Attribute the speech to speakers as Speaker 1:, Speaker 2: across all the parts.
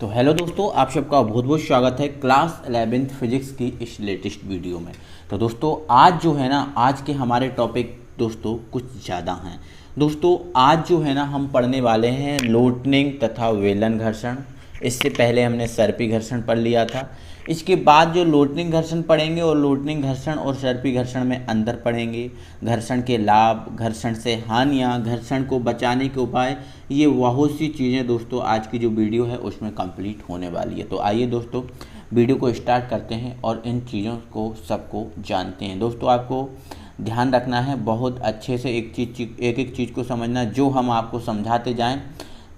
Speaker 1: तो हेलो दोस्तों, आप सबका बहुत बहुत स्वागत है क्लास 11th फिजिक्स की इस लेटेस्ट वीडियो में। तो दोस्तों आज जो है ना, आज के हमारे टॉपिक दोस्तों कुछ ज़्यादा हैं। दोस्तों आज जो है ना हम पढ़ने वाले हैं लोटनिंग तथा वेलन घर्षण। इससे पहले हमने सर्पी घर्षण पढ़ लिया था। इसके बाद जो लोटनिंग घर्षण पढ़ेंगे और लोटनिंग घर्षण और सर्पी घर्षण में अंतर पढ़ेंगे, घर्षण के लाभ, घर्षण से हानियाँ, घर्षण को बचाने के उपाय, ये बहुत सी चीज़ें दोस्तों आज की जो वीडियो है उसमें कंप्लीट होने वाली है। तो आइए दोस्तों वीडियो को स्टार्ट करते हैं और इन चीज़ों को सबको जानते हैं। दोस्तों आपको ध्यान रखना है, बहुत अच्छे से एक एक चीज़ को समझना। जो हम आपको समझाते जाएं,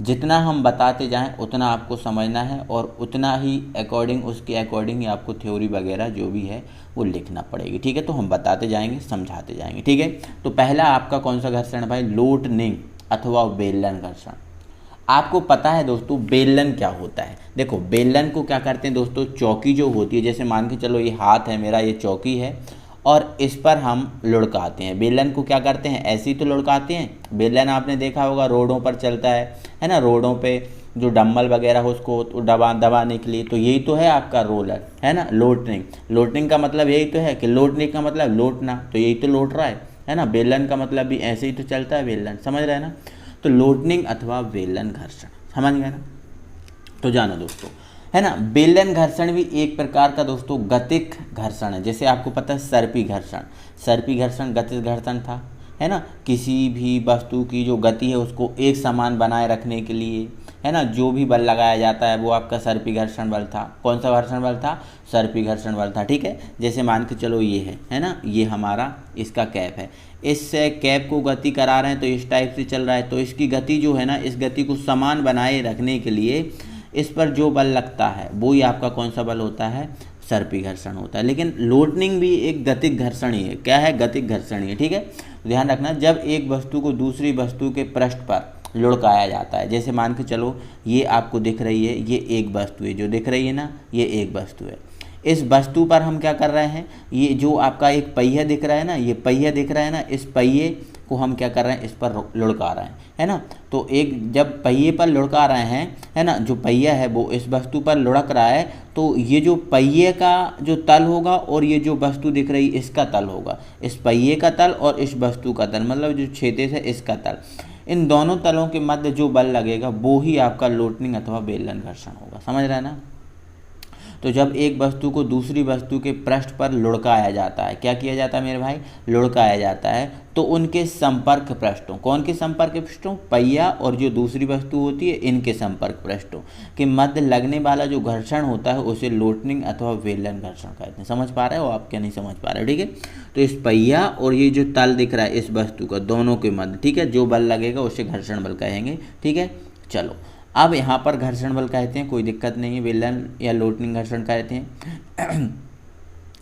Speaker 1: जितना हम बताते जाएं उतना आपको समझना है और उतना ही अकॉर्डिंग, उसके अकॉर्डिंग ही आपको थ्योरी वगैरह जो भी है वो लिखना पड़ेगी। ठीक है, तो हम बताते जाएंगे, समझाते जाएंगे। ठीक है, तो पहला आपका कौन सा घर्षण है भाई? लोटनिंग अथवा बेलन घर्षण। आपको पता है दोस्तों बेलन क्या होता है? देखो बेलन को क्या करते हैं दोस्तों, चौकी जो होती है, जैसे मान के चलो ये हाथ है मेरा, ये चौकी है और इस पर हम लुढ़काते हैं। बेलन को क्या करते हैं, ऐसे ही तो लुढ़काते हैं। बेलन आपने देखा होगा रोडों पर चलता है ना, रोडों पे जो डम्बल वगैरह हो उसको दबाने के लिए, तो यही तो है आपका रोलर, है ना। लोटनिंग, लोटनिंग का मतलब यही तो है कि लोटने का मतलब लोटना, तो यही तो लोट रहा है ना। बेलन का मतलब भी ऐसे ही तो चलता है बेलन, समझ रहे हैं ना। तो लोटनिंग अथवा बेलन घर्षण, समझ गए ना। तो जानो दोस्तों, है ना, बेलन घर्षण भी एक प्रकार का दोस्तों गतिक घर्षण है। जैसे आपको पता है सर्पी घर्षण, सर्पी घर्षण गतिक घर्षण था, है ना। किसी भी वस्तु की जो गति है उसको एक समान बनाए रखने के लिए, है ना, जो भी बल लगाया जाता है वो आपका सर्पी घर्षण बल था। कौन सा घर्षण बल था? सर्पी घर्षण बल था। ठीक है, जैसे मान के चलो ये है ना, ये हमारा इसका कैप है, इस कैप को गति करा रहे हैं तो इस टाइप से चल रहा है, तो इसकी गति जो है ना, इस गति को समान बनाए रखने के लिए इस पर जो बल लगता है वो ही आपका कौन सा बल होता है? सर्पी घर्षण होता है। लेकिन लोटनिंग भी एक गतिक घर्षण ही है। क्या है? गतिक घर्षण ही है। ठीक है, ध्यान रखना, जब एक वस्तु को दूसरी वस्तु के पृष्ठ पर लुढ़काया जाता है, जैसे मान के चलो ये आपको दिख रही है, ये एक वस्तु है, जो दिख रही है ना, ये एक वस्तु है। इस वस्तु पर हम क्या कर रहे हैं, ये जो आपका एक पहिया दिख रहा है ना, ये पहिया दिख रहा है ना, इस पहिए को हम क्या कर रहे हैं, इस पर लुढ़का रहे हैं, है ना। तो एक जब पहिए पर लुढ़का रहे हैं, है ना, जो पहिया है वो इस वस्तु पर लुढ़क रहा है, तो ये जो पहिए का जो तल होगा और ये जो वस्तु दिख रही है इसका तल होगा, इस पहिए का तल और इस वस्तु का तल, मतलब जो क्षैतिज है इसका तल, इन दोनों तलों के मध्य जो बल लगेगा वो ही आपका लोटनिंग अथवा बेलन घर्षण होगा, समझ रहे हैं ना। तो जब एक वस्तु को दूसरी वस्तु के पृष्ठ पर लुढ़काया जाता है, क्या किया जाता है मेरे भाई? लुढ़काया जाता है, तो उनके संपर्क पृष्ठों, कौन के संपर्क पृष्ठों? पहिया और जो दूसरी वस्तु होती है इनके संपर्क पृष्ठों के मध्य लगने वाला जो घर्षण होता है उसे लोटनिंग अथवा बेलन घर्षण कहते हैं। समझ पा रहे हो आप? क्या नहीं समझ पा रहे हो? ठीक है, तो इस पहिया और ये जो तल दिख रहा है इस वस्तु का, दोनों के मध्य, ठीक है, जो बल लगेगा उसे घर्षण बल कहेंगे। ठीक है, चलो अब यहाँ पर घर्षण बल कहते हैं, कोई दिक्कत नहीं है, बेलन या लोटनिंग घर्षण कहते हैं।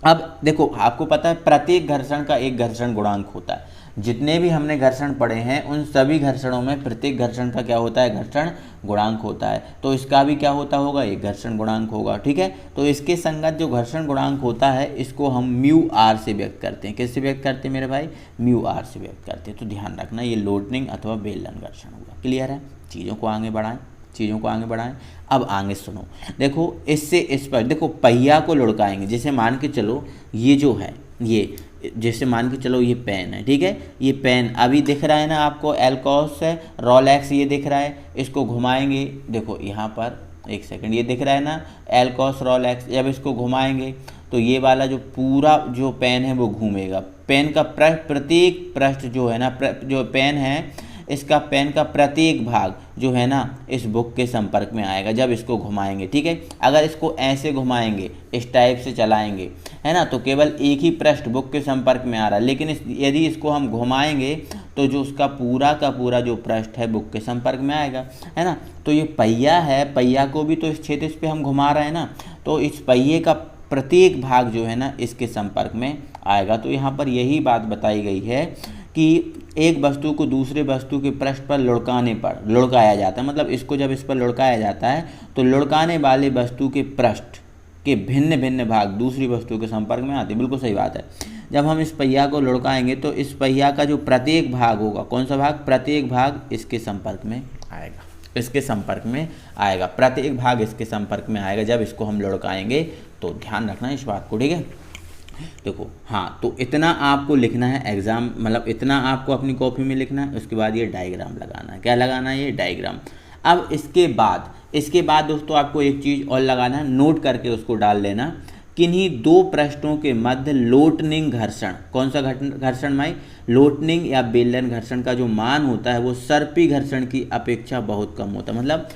Speaker 1: अब देखो आपको पता है प्रत्येक घर्षण का एक घर्षण गुणांक होता है। जितने भी हमने घर्षण पढ़े हैं उन सभी घर्षणों में प्रत्येक घर्षण का क्या होता है? घर्षण गुणांक होता है। तो इसका भी क्या होता होगा? एक घर्षण गुणांक होगा। ठीक है, तो इसके संगत जो घर्षण गुणांक होता है इसको हम म्यू आर से व्यक्त करते हैं। किससे व्यक्त करते हैं मेरे भाई? म्यू आर से व्यक्त करते हैं। तो ध्यान रखना, ये लोटनिंग अथवा बेलन घर्षण होगा। क्लियर है? चीज़ों को आगे बढ़ाएं, चीज़ों को आगे बढ़ाएं। अब आगे सुनो, देखो इससे इस पर देखो पहिया को लुढ़काएंगे। जैसे मान के चलो ये जो है, ये जैसे मान के चलो ये पेन है, ठीक है, ये पेन अभी दिख रहा है ना आपको, एल्कोस है, रोलेक्स ये दिख रहा है, इसको घुमाएंगे, देखो यहाँ पर एक सेकंड, ये दिख रहा है ना एल्कोस रोलेक्स, जब इसको घुमाएंगे तो ये वाला जो पूरा जो पेन है वो घूमेगा। पेन का प्रत्येक पृष्ठ जो है ना, जो पेन है इसका, पेन का प्रत्येक भाग जो है ना इस बुक के संपर्क में आएगा जब इसको घुमाएंगे। ठीक है, अगर इसको ऐसे घुमाएंगे, इस टाइप से चलाएंगे, है ना, तो केवल एक ही पृष्ठ बुक के संपर्क में आ रहा है। लेकिन यदि इसको हम घुमाएंगे तो जो उसका पूरा का पूरा जो पृष्ठ है बुक के संपर्क में आएगा, है ना। तो ये पहिया है, पहिया को भी तो इस क्षेत्र पे हम घुमा रहे हैं ना, तो इस पहिए का प्रत्येक भाग जो है ना इसके संपर्क में आएगा। तो यहाँ पर यही बात बताई गई है कि एक वस्तु को दूसरे वस्तु के पृष्ठ पर लुढ़काया जाता है, मतलब इसको जब इस पर लुढ़काया जाता है तो लुढ़काने वाले वस्तु के पृष्ठ के भिन्न भिन्न भाग दूसरी वस्तु के संपर्क में आते हैं। बिल्कुल सही बात है। जब हम इस पहिया को लुढ़काएंगे तो इस पहिया का जो प्रत्येक भाग होगा, कौन सा भाग? प्रत्येक भाग इसके संपर्क में आएगा। इसके संपर्क में आएगा, प्रत्येक भाग इसके संपर्क में आएगा जब इसको हम लुढ़काएंगे। तो ध्यान रखना इस बात को, ठीक है। देखो हाँ, तो इतना आपको लिखना है एग्जाम, मतलब इतना आपको अपनी कॉपी में लिखना है। उसके बाद ये डायग्राम लगाना है। क्या लगाना है? ये डायग्राम। अब इसके बाद दोस्तों आपको एक चीज़ और लगाना है, नोट करके उसको डाल लेना। किन्हीं दो पृष्ठों के मध्य लोटनिंग घर्षण, कौन सा घर्षण भाई? लोटनिंग या बेलन घर्षण का जो मान होता है वो सर्पी घर्षण की अपेक्षा बहुत कम होता है। मतलब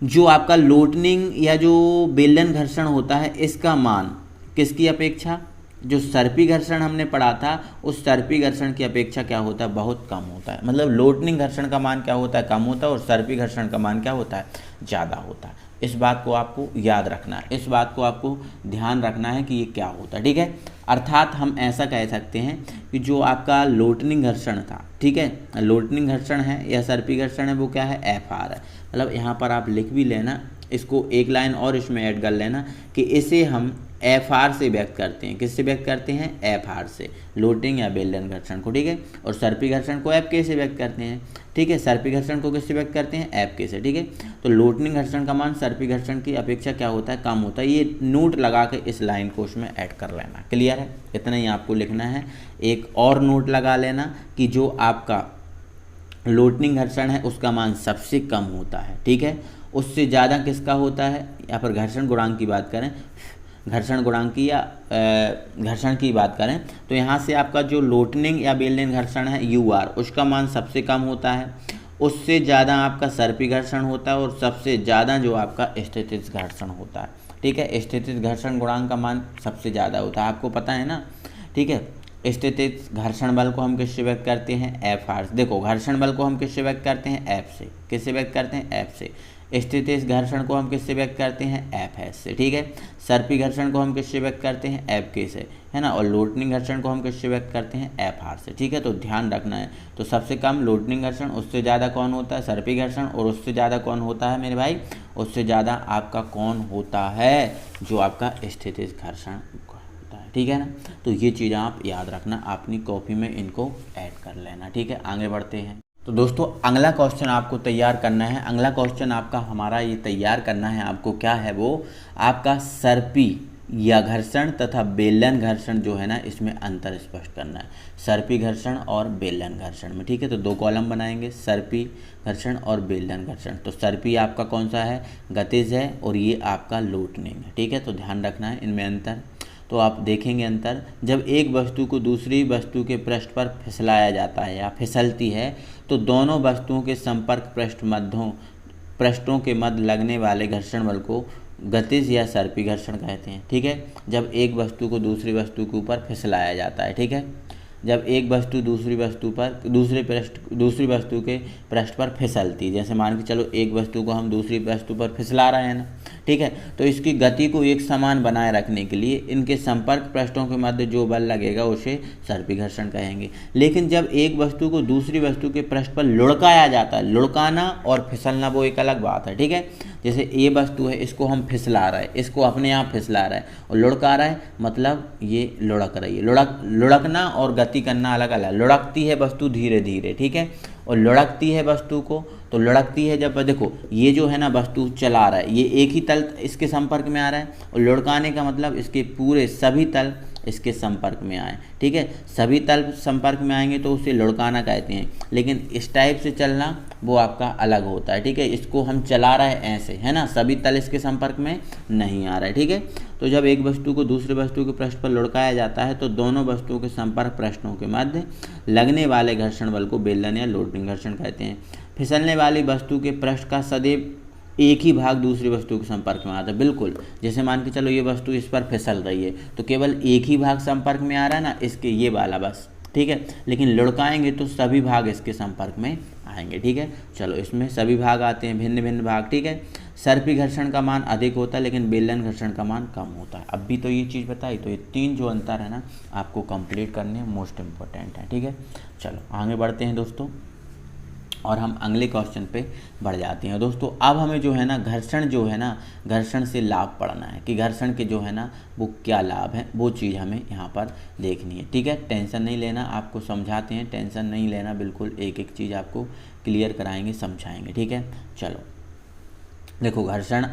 Speaker 1: जो आपका लोटनिंग या जो बेलन घर्षण होता है इसका मान किसकी अपेक्षा? जो सर्पी घर्षण हमने पढ़ा था उस सर्पी घर्षण की अपेक्षा क्या होता है? बहुत कम होता है। मतलब लोटनिंग घर्षण का मान क्या होता है? कम होता है, और सर्पी घर्षण का मान क्या होता है? ज़्यादा होता है। इस बात को आपको याद रखना है, इस बात को आपको ध्यान रखना है कि ये क्या होता है, ठीक है। अर्थात हम ऐसा कह सकते हैं कि जो आपका लोटनिंग घर्षण था, ठीक है, लोटनिंग घर्षण है या सर्पी घर्षण है, वो क्या है? FR है। मतलब यहाँ पर आप लिख भी लेना, इसको एक लाइन और इसमें ऐड कर लेना कि इसे हम FR से व्यक्त करते हैं। किससे व्यक्त करते हैं? FR से, लोटनिंग या बेलन घर्षण को, ठीक है। और सर्पी घर्षण को FK से व्यक्त करते हैं, ठीक है। सर्पी घर्षण को किससे व्यक्त करते हैं? FK से, ठीक है। तो लोटनिंग घर्षण का मान सर्पी घर्षण की अपेक्षा क्या होता है? कम होता है। ये नोट लगा के इस लाइन को उसमें ऐड कर लेना। क्लियर है? इतना ही आपको लिखना है। एक और नोट लगा लेना कि जो आपका लोटनिंग घर्षण है उसका मान सबसे कम होता है, ठीक है। उससे ज़्यादा किसका होता है? यहाँ पर घर्षण गुणांक की बात करें, घर्षण गुणांक की या घर्षण की बात करें तो यहाँ से आपका जो लोटनिंग या बेलन घर्षण है UR, उसका मान सबसे कम होता है। उससे ज़्यादा आपका सर्पी घर्षण होता है, और सबसे ज़्यादा जो आपका स्थितिज घर्षण होता है, ठीक है। स्थितिज घर्षण गुणांक का मान सबसे ज़्यादा होता है, आपको पता है ना, ठीक है। स्थितिज घर्षण बल को हम किससे व्यक्त करते हैं? FR। देखो घर्षण बल को हम किससे व्यक्त करते हैं? F से। किससे व्यक्त करते हैं? F से। स्थितिज घर्षण को हम किससे व्यक्त करते हैं? FS से, ठीक है। सर्पी घर्षण को हम किससे व्यक्त करते हैं? FK से, है ना। और लोटनिंग घर्षण को हम किससे व्यक्त करते हैं? FR से, ठीक है। तो ध्यान रखना है। तो सबसे कम लोटनिंग घर्षण, उससे ज़्यादा कौन होता है? सर्पी घर्षण, और उससे ज़्यादा कौन होता है मेरे भाई? उससे ज़्यादा आपका कौन होता है? जो आपका स्थितिज घर्षण होता है, ठीक है ना। तो ये चीज़ आप याद रखना, अपनी कॉपी में इनको ऐड कर लेना, ठीक है। आगे बढ़ते हैं। तो दोस्तों अगला क्वेश्चन आपको तैयार करना है। अगला क्वेश्चन आपका हमारा ये तैयार करना है आपको, क्या है वो? आपका सर्पी या घर्षण तथा बेलन घर्षण जो है ना, इसमें अंतर स्पष्ट करना है। सर्पी घर्षण और बेलन घर्षण में, ठीक है। तो दो कॉलम बनाएंगे, सर्पी घर्षण और बेलन घर्षण। तो सर्पी आपका कौन सा है? गतिज है, और ये आपका लोटनिंग है, ठीक है। तो ध्यान रखना है इनमें अंतर। तो आप देखेंगे अंतर, जब एक वस्तु को दूसरी वस्तु के पृष्ठ पर फिसलाया जाता है या फिसलती है तो दोनों वस्तुओं के संपर्क पृष्ठों के मध्य लगने वाले घर्षण बल को गतिज या सर्पी घर्षण कहते हैं, ठीक है। जब एक वस्तु को दूसरी वस्तु के ऊपर फिसलाया जाता है, ठीक है। जब एक वस्तु दूसरी वस्तु के पृष्ठ पर फिसलती है, जैसे मान के चलो एक वस्तु को हम दूसरी वस्तु पर फिसला रहे हैं ना, ठीक है। तो इसकी गति को एक समान बनाए रखने के लिए इनके संपर्क पृष्ठों के मध्य जो बल लगेगा उसे सर्पी घर्षण कहेंगे। लेकिन जब एक वस्तु को दूसरी वस्तु के पृष्ठ पर लुढ़काया जाता है, लुढ़काना और फिसलना वो एक अलग बात है, ठीक है। जैसे ये वस्तु है, इसको हम फिसला रहे हैं, इसको अपने आप फिसला रहा है, और लुढ़का रहा है मतलब ये लुढ़क रही है। लुढ़कना और गति करना अलग अलग। लुढ़कती है वस्तु धीरे धीरे, ठीक है, और लुढ़कती है वस्तु को, तो लुढ़कती है जब देखो ये जो है ना वस्तु चला रहा है, ये एक ही तल इसके संपर्क में आ रहा है, और लुढ़काने का मतलब इसके पूरे सभी तल इसके संपर्क में आए, ठीक है। सभी तल संपर्क में आएंगे तो उसे लुढ़काना कहते हैं। लेकिन इस टाइप से चलना वो आपका अलग होता है, ठीक है। इसको हम चला रहे हैं ऐसे, है ना, सभी तल इसके संपर्क में नहीं आ रहा है, ठीक है। तो जब एक वस्तु को दूसरी वस्तु के पृष्ठ पर लुढ़काया जाता है तो दोनों वस्तुओं के संपर्क पृष्ठों के मध्य लगने वाले घर्षण बल को बेलन या लोटनिंग घर्षण कहते हैं। फिसलने वाली वस्तु के पृष्ठ का सदैव एक ही भाग दूसरी वस्तु के संपर्क में आता है। बिल्कुल, जैसे मान के चलो ये वस्तु इस पर फिसल रही है तो केवल एक ही भाग संपर्क में आ रहा है ना, इसके ये वाला बस, ठीक है। लेकिन लुढ़काएंगे तो सभी भाग इसके संपर्क में आएंगे, ठीक है। चलो इसमें सभी भाग आते हैं, भिन्न भिन्न भाग, ठीक है। सर्पी घर्षण का मान अधिक होता है लेकिन बेलन घर्षण का मान कम होता है। अब भी तो ये चीज़ बताई, तो ये तीन जो अंतर है ना आपको कंप्लीट करने मोस्ट इम्पोर्टेंट है, ठीक है। चलो आगे बढ़ते हैं दोस्तों, और हम अगले क्वेश्चन पे बढ़ जाते हैं दोस्तों। अब हमें जो है ना घर्षण जो है ना, घर्षण से लाभ पढ़ना है कि घर्षण के जो है ना वो क्या लाभ है, वो चीज़ हमें यहाँ पर देखनी है, ठीक है। टेंशन नहीं लेना, आपको समझाते हैं, टेंशन नहीं लेना, बिल्कुल एक एक चीज़ आपको क्लियर कराएंगे, समझाएंगे। ठीक है, चलो देखो, घर्षण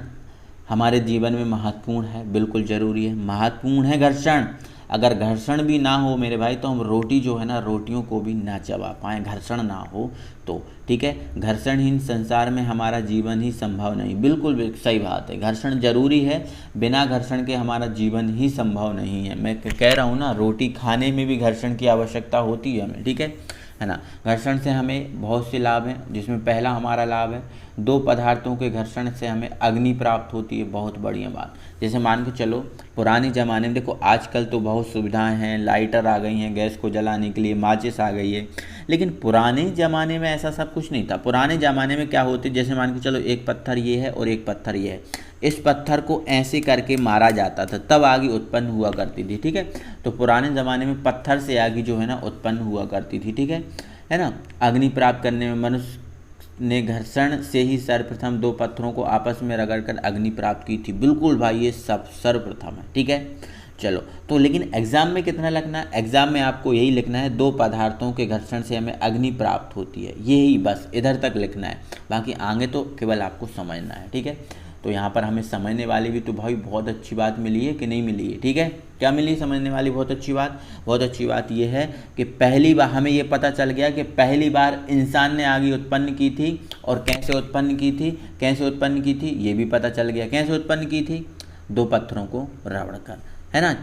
Speaker 1: हमारे जीवन में महत्वपूर्ण है, बिल्कुल ज़रूरी है, महत्वपूर्ण है घर्षण। अगर घर्षण भी ना हो मेरे भाई तो हम रोटी जो है ना, रोटियों को भी ना चबा पाएँ, घर्षण ना हो तो। ठीक है, घर्षणहीन संसार में हमारा जीवन ही संभव नहीं। बिल्कुल सही बात है, घर्षण जरूरी है, बिना घर्षण के हमारा जीवन ही संभव नहीं है। मैं कह रहा हूँ ना, रोटी खाने में भी घर्षण की आवश्यकता होती है हमें। ठीक है ना। घर्षण से हमें बहुत से लाभ हैं, जिसमें पहला हमारा लाभ है, दो पदार्थों के घर्षण से हमें अग्नि प्राप्त होती है। बहुत बढ़िया बात। जैसे मान के चलो, पुराने ज़माने में देखो, आजकल तो बहुत सुविधाएं हैं, लाइटर आ गई हैं गैस को जलाने के लिए, माचिस आ गई है, लेकिन पुराने ज़माने में ऐसा सब कुछ नहीं था। पुराने ज़माने में क्या होती, जैसे मान के चलो एक पत्थर ये है और एक पत्थर ये है, इस पत्थर को ऐसे करके मारा जाता था, तब आग उत्पन्न हुआ करती थी। ठीक है, तो पुराने ज़माने में पत्थर से आग जो है ना उत्पन्न हुआ करती थी। ठीक है ना। अग्नि प्राप्त करने में मनुष्य ने घर्षण से ही सर्वप्रथम दो पत्थरों को आपस में रगड़कर अग्नि प्राप्त की थी। बिल्कुल भाई, ये सब सर्वप्रथम है। ठीक है, चलो तो लेकिन एग्जाम में कितना लिखना है, एग्जाम में आपको यही लिखना है, दो पदार्थों के घर्षण से हमें अग्नि प्राप्त होती है, यही बस इधर तक लिखना है, बाकी आगे तो केवल आपको समझना है। ठीक है, तो यहाँ पर हमें समझने वाली भी तो भाई बहुत अच्छी बात मिली है कि नहीं मिली है। ठीक है, क्या मिली समझने वाली बहुत अच्छी बात? बहुत अच्छी बात ये है कि पहली बार हमें ये पता चल गया कि पहली बार इंसान ने आग उत्पन्न की थी, और कैसे उत्पन्न की थी, कैसे उत्पन्न की थी ये भी पता चल गया। कैसे उत्पन्न की थी? दो पत्थरों को रगड़कर, है ना।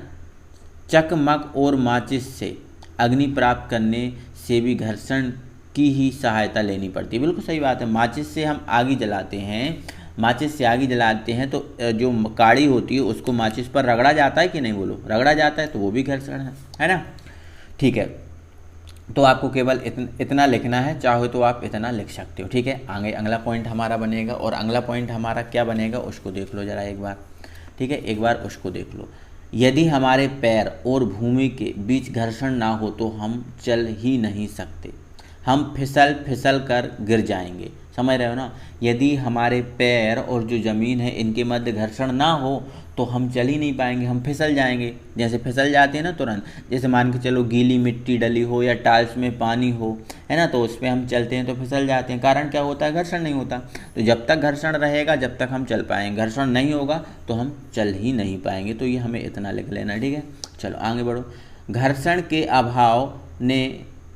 Speaker 1: चकमक और माचिस से अग्नि प्राप्त करने से भी घर्षण की ही सहायता लेनी पड़ती है। बिल्कुल सही बात है, माचिस से हम आग जलाते हैं, माचिस से आग जलाते हैं तो जो काड़ी होती है उसको माचिस पर रगड़ा जाता है कि नहीं, बोलो रगड़ा जाता है, तो वो भी घर्षण है ना। ठीक है, तो आपको केवल इतना लिखना है, चाहो तो आप इतना लिख सकते हो। ठीक है, आगे अगला पॉइंट हमारा बनेगा, और अगला पॉइंट हमारा क्या बनेगा उसको देख लो जरा एक बार। ठीक है, एक बार उसको देख लो। यदि हमारे पैर और भूमि के बीच घर्षण ना हो तो हम चल ही नहीं सकते, हम फिसल कर गिर जाएंगे। समझ रहे हो ना। यदि हमारे पैर और जो ज़मीन है इनके मध्य घर्षण ना हो तो हम चल ही नहीं पाएंगे, हम फिसल जाएंगे। जैसे फिसल जाते हैं ना तुरंत, जैसे मान के चलो गीली मिट्टी डली हो या टाइल्स में पानी हो, है ना, तो उस पर हम चलते हैं तो फिसल जाते हैं। कारण क्या होता है? घर्षण नहीं होता। तो जब तक घर्षण रहेगा जब तक हम चल पाएंगे, घर्षण नहीं होगा तो हम चल ही नहीं पाएंगे। तो ये हमें इतना लिख लेना। ठीक है, चलो आगे बढ़ो। घर्षण के अभाव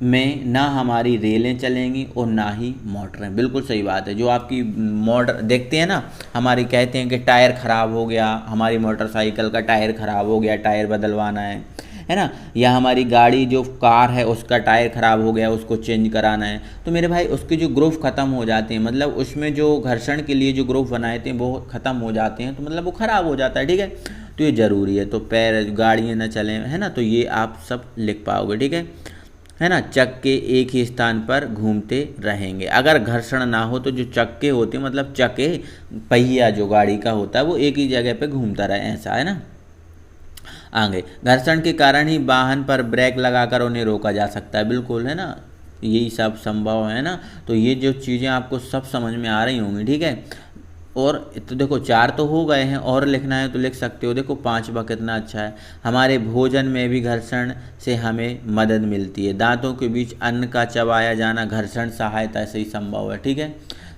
Speaker 1: में ना हमारी रेलें चलेंगी और ना ही मोटरें। बिल्कुल सही बात है। जो आपकी मोटर देखते हैं ना, हमारी कहते हैं कि टायर ख़राब हो गया, हमारी मोटरसाइकिल का टायर ख़राब हो गया, टायर बदलवाना है ना, या हमारी गाड़ी जो कार है उसका टायर ख़राब हो गया, उसको चेंज कराना है, तो मेरे भाई उसके जो ग्रुप ख़त्म हो जाते हैं, मतलब उसमें जो घर्षण के लिए जो ग्रुप बनाए थे वो ख़त्म हो जाते हैं, तो मतलब वो ख़राब हो जाता है। ठीक है, तो ये ज़रूरी है। तो पैर गाड़ियाँ ना चलें, है ना, तो ये आप सब लिख पाओगे। ठीक है ना। चक्के एक ही स्थान पर घूमते रहेंगे। अगर घर्षण ना हो तो जो चक्के होते हैं, मतलब चक्के पहिया जो गाड़ी का होता है वो एक ही जगह पे घूमता रहे, ऐसा है ना। आगे, घर्षण के कारण ही वाहन पर ब्रेक लगाकर उन्हें रोका जा सकता है। बिल्कुल, है ना, यही सब संभव है ना। तो ये जो चीज़ें आपको सब समझ में आ रही होंगी। ठीक है, और तो देखो 4 तो हो गए हैं, और लिखना है तो लिख सकते हो। देखो 5वां कितना अच्छा है। हमारे भोजन में भी घर्षण से हमें मदद मिलती है। दांतों के बीच अन्न का चबाया जाना घर्षण सहायता से ही संभव है। ठीक है,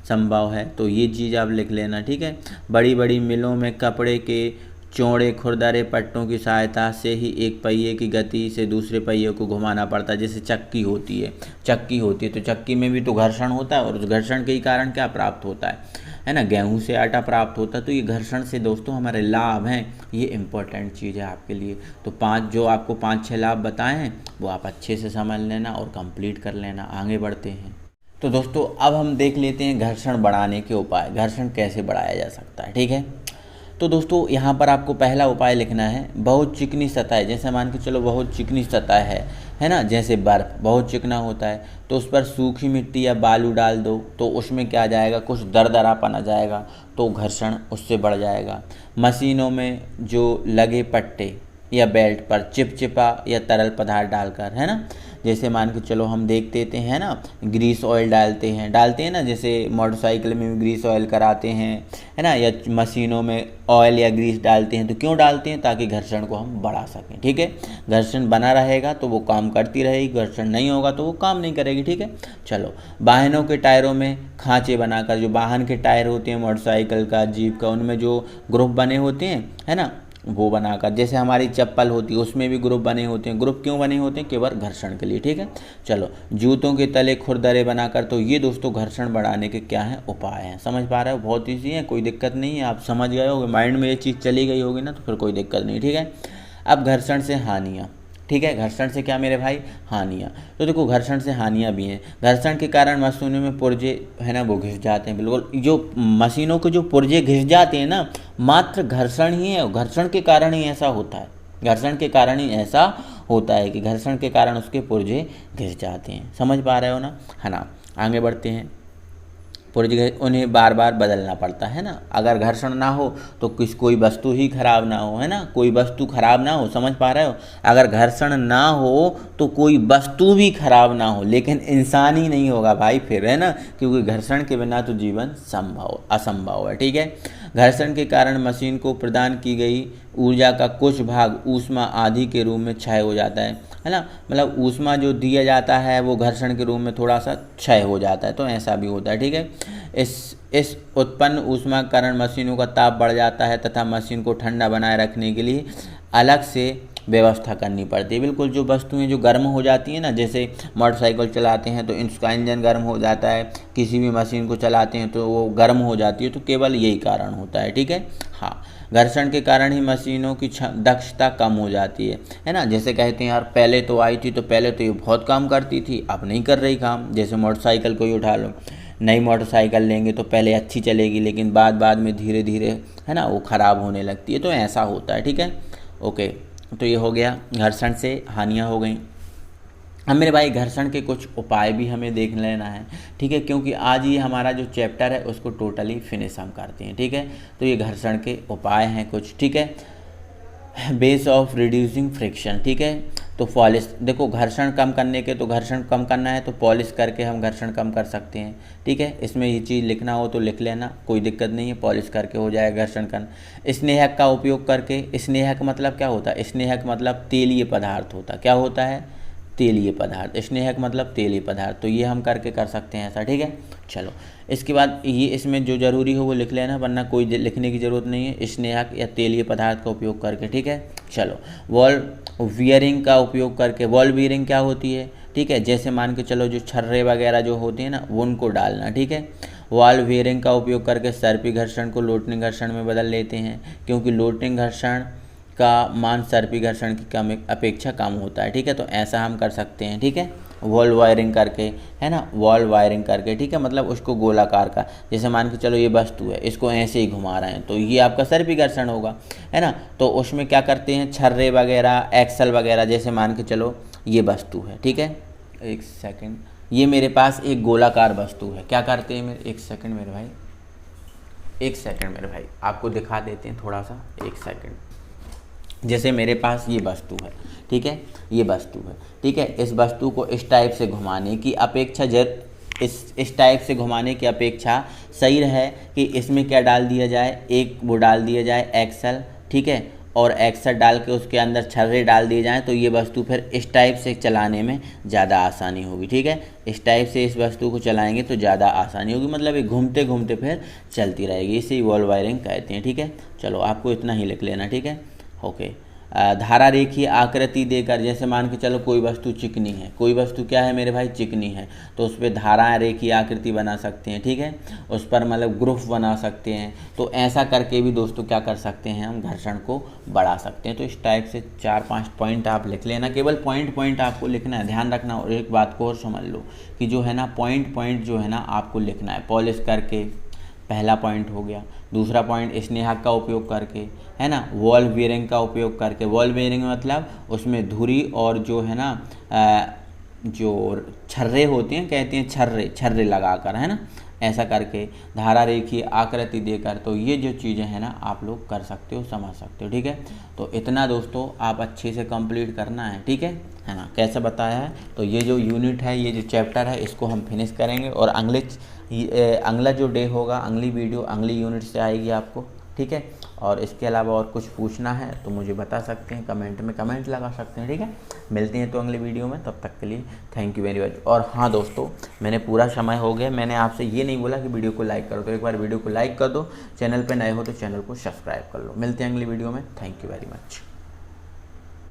Speaker 1: संभव है, तो ये चीज़ आप लिख लेना। ठीक है, बड़ी बड़ी मिलों में कपड़े के चौड़े खुरदरे पट्टों की सहायता से ही एक पहिए की गति से दूसरे पहिए को घुमाना पड़ता है। जैसे चक्की होती है तो चक्की में भी तो घर्षण होता है, और उस घर्षण के ही कारण क्या प्राप्त होता है ना, गेहूं से आटा प्राप्त होता है। तो ये घर्षण से दोस्तों हमारे लाभ हैं, ये इंपॉर्टेंट चीज़ है आपके लिए। तो 5-6 लाभ बताए हैं वो आप अच्छे से समझ लेना और कंप्लीट कर लेना। आगे बढ़ते हैं। तो दोस्तों अब हम देख लेते हैं घर्षण बढ़ाने के उपाय, घर्षण कैसे बढ़ाया जा सकता है। ठीक है, तो दोस्तों यहाँ पर आपको पहला उपाय लिखना है, बहुत चिकनी सतह, जैसे मान के चलो बहुत चिकनी सतह है ना, जैसे बर्फ़ बहुत चिकना होता है, तो उस पर सूखी मिट्टी या बालू डाल दो, तो उसमें क्या आ जाएगा, कुछ दरदरापन आ जाएगा, तो घर्षण उससे बढ़ जाएगा। मशीनों में जो लगे पट्टे या बेल्ट पर चिपचिपा या तरल पदार्थ डालकर, है ना, जैसे मान के चलो हम देखते हैं ना, ग्रीस ऑयल डालते हैं ना, जैसे मोटरसाइकिल में भी ग्रीस ऑयल कराते हैं, है ना, या मशीनों में ऑयल या ग्रीस डालते हैं। तो क्यों डालते हैं? ताकि घर्षण को हम बढ़ा सकें, ठीक है। घर्षण बना रहेगा तो वो काम करती रहेगी, घर्षण नहीं होगा तो वो काम नहीं करेगी, ठीक है। चलो, वाहनों के टायरों में खांचे बनाकर, जो वाहन के टायर होते हैं मोटरसाइकिल का, जीप का, उनमें जो ग्रुप बने होते हैं, है ना, वो बनाकर, जैसे हमारी चप्पल होती है उसमें भी ग्रुप बने होते हैं। ग्रुप क्यों बने होते हैं? केवल घर्षण के लिए, ठीक है। चलो, जूतों के तले खुरदरे बनाकर। तो ये दोस्तों घर्षण बढ़ाने के क्या हैं? उपाय हैं। समझ पा रहे हो? बहुत ईजी है, कोई दिक्कत नहीं है, आप समझ गए होगे, माइंड में ये चीज़ चली गई होगी ना, तो फिर कोई दिक्कत नहीं, ठीक है। अब घर्षण से हानियाँ, ठीक है। घर्षण से क्या मेरे भाई? हानियाँ। तो देखो, घर्षण से हानियाँ भी हैं। घर्षण के कारण मशीनों में पुर्जे, है ना, वो घिस जाते हैं। बिल्कुल, जो मशीनों के जो पुर्जे घिस जाते हैं ना, मात्र घर्षण ही है, घर्षण के कारण ही ऐसा होता है। घर्षण के कारण ही ऐसा होता है कि घर्षण के कारण उसके पुर्जे घिस जाते हैं। समझ पा रहे हो ना, है ना। आगे बढ़ते हैं। पुर्जे उन्हें बार बार बदलना पड़ता है ना। अगर घर्षण ना हो तो कोई वस्तु ही खराब ना हो, है ना, कोई वस्तु खराब ना हो। समझ पा रहे हो? अगर घर्षण ना हो तो कोई वस्तु भी खराब ना हो, लेकिन इंसान ही नहीं होगा भाई फिर, है ना, क्योंकि घर्षण के बिना तो जीवन असंभव है, ठीक है। घर्षण के कारण मशीन को प्रदान की गई ऊर्जा का कुछ भाग ऊष्मा आदि के रूप में क्षय हो जाता है ना। मतलब ऊष्मा जो दिया जाता है वो घर्षण के रूप में थोड़ा सा क्षय हो जाता है, तो ऐसा भी होता है, ठीक है। इस उत्पन्न ऊष्मा के कारण मशीनों का ताप बढ़ जाता है तथा मशीन को ठंडा बनाए रखने के लिए अलग से व्यवस्था करनी पड़ती है। बिल्कुल, जो वस्तुएं जो गर्म हो जाती हैं ना, जैसे मोटरसाइकिल चलाते हैं तो इसका इंजन गर्म हो जाता है, किसी भी मशीन को चलाते हैं तो वो गर्म हो जाती है, तो केवल यही कारण होता है, ठीक है। हाँ, घर्षण के कारण ही मशीनों की दक्षता कम हो जाती है ना। जैसे कहते हैं यार, पहले तो आई थी तो पहले तो ये बहुत काम करती थी, अब नहीं कर रही काम। जैसे मोटरसाइकिल को ही उठा लो, नई मोटरसाइकिल लेंगे तो पहले अच्छी चलेगी, लेकिन बाद में धीरे धीरे, है ना, वो ख़राब होने लगती है, तो ऐसा होता है, ठीक है। ओके, तो ये हो गया, घर्षण से हानियाँ हो गई। अब मेरे भाई, घर्षण के कुछ उपाय भी हमें देख लेना है, ठीक है, क्योंकि आज ये हमारा जो चैप्टर है उसको टोटली फिनिश हम करते हैं, ठीक है। तो ये घर्षण के उपाय हैं कुछ, ठीक है। बेस ऑफ रिड्यूसिंग फ्रिक्शन, ठीक है। तो पॉलिश, देखो घर्षण कम करने के, तो घर्षण कम करना है तो पॉलिश करके हम घर्षण कम कर सकते हैं, ठीक है। इसमें ये चीज़ लिखना हो तो लिख लेना, कोई दिक्कत नहीं है, पॉलिश करके हो जाएगा घर्षण कम। स्नेहक का उपयोग करके, स्नेहक मतलब क्या होता है? स्नेहक मतलब तेलीय पदार्थ होता है। क्या होता है? तेलीय पदार्थ। स्नेहक मतलब तेलीय पदार्थ, तो ये हम करके कर सकते हैं ऐसा, ठीक है। चलो, इसके बाद ये इसमें जो ज़रूरी हो वो लिख लेना, वरना कोई लिखने की ज़रूरत नहीं है। स्नेहक या तेलीय पदार्थ का उपयोग करके, ठीक है। चलो, वॉल वियरिंग का उपयोग करके। वॉल वियरिंग क्या होती है? ठीक है, जैसे मान के चलो जो छर्रे वगैरह जो होते हैं ना, वो उनको डालना, ठीक है। वॉल वियरिंग का उपयोग करके सर्पी घर्षण को लोटनिंग घर्षण में बदल लेते हैं, क्योंकि लोटनिंग घर्षण का मान सर्पी घर्षण की कम अपेक्षा कम होता है, ठीक है। तो ऐसा हम कर सकते हैं, ठीक है, वॉल वायरिंग करके, है ना, वॉल वायरिंग करके, ठीक है। मतलब उसको गोलाकार का, जैसे मान के चलो ये वस्तु है, इसको ऐसे ही घुमा रहे हैं तो ये आपका सर्पी घर्षण होगा, है ना। तो उसमें क्या करते हैं, छर्रे वगैरह, एक्सल वगैरह, जैसे मान के चलो ये वस्तु है, ठीक है। एक सेकंड, ये मेरे पास एक गोलाकार वस्तु है, क्या करते हैं मेरे, एक सेकंड मेरे भाई, एक सेकंड मेरे भाई, आपको दिखा देते हैं थोड़ा सा, एक सेकंड। जैसे मेरे पास ये वस्तु है, ठीक है, ये वस्तु है, ठीक है। इस वस्तु को इस टाइप से घुमाने की अपेक्षा इस टाइप से घुमाने की अपेक्षा सही है कि इसमें क्या डाल दिया जाए, एक वो डाल दिया जाए एक्सल, ठीक है, और एक्सल डाल के उसके अंदर छर्रे डाल दिए जाएं, तो ये वस्तु फिर इस टाइप से चलाने में ज़्यादा आसानी होगी, ठीक है। इस टाइप से इस वस्तु को चलाएंगे तो ज़्यादा आसानी होगी, मतलब ये घूमते घूमते फिर चलती रहेगी, इसे ही वॉल वायरिंग कहते हैं, ठीक है। चलो, आपको इतना ही लिख लेना, ठीक है। ओके, धारा रेखीय आकृति देकर, जैसे मान के चलो कोई वस्तु चिकनी है, कोई वस्तु क्या है मेरे भाई, चिकनी है, तो उस पर धारा रेखीय आकृति बना सकते हैं, ठीक है, उस पर मतलब ग्रुप बना सकते हैं। तो ऐसा करके भी दोस्तों क्या कर सकते हैं, हम घर्षण को बढ़ा सकते हैं। तो इस टाइप से 4-5 पॉइंट आप लिख लेना, केवल पॉइंट आपको लिखना है, ध्यान रखना। और एक बात को और समझ लो कि जो है ना पॉइंट जो है ना आपको लिखना है, पॉलिश करके पहला पॉइंट हो गया। दूसरा पॉइंट स्नेहक का उपयोग करके, है ना, वॉल बेयरिंग का उपयोग करके। वॉल बेयरिंग मतलब उसमें धुरी और जो है ना जो छर्रे होते हैं, कहते हैं छर्रे लगाकर, है ना, ऐसा करके धारा रेखीय आकृति देकर, तो ये जो चीज़ें हैं ना आप लोग कर सकते हो, समझ सकते हो। ठीक है, तो इतना दोस्तों आप अच्छे से कंप्लीट करना है। ठीक है ना, कैसे बताया है। तो ये जो यूनिट है, ये जो चैप्टर है, इसको हम फिनिश करेंगे और अगला जो डे होगा, अगली वीडियो अगली यूनिट से आएगी आपको। ठीक है, और इसके अलावा और कुछ पूछना है तो मुझे बता सकते हैं, कमेंट में कमेंट लगा सकते हैं। ठीक है, मिलते हैं तो अगली वीडियो में, तब तक के लिए थैंक यू वेरी मच। और हाँ दोस्तों, मैंने पूरा समय हो गया, मैंने आपसे ये नहीं बोला कि वीडियो को लाइक करो, तो एक बार वीडियो को लाइक कर दो, चैनल पर नए हो तो चैनल को सब्सक्राइब कर लो। मिलते हैं अगली वीडियो में, थैंक यू वेरी मच।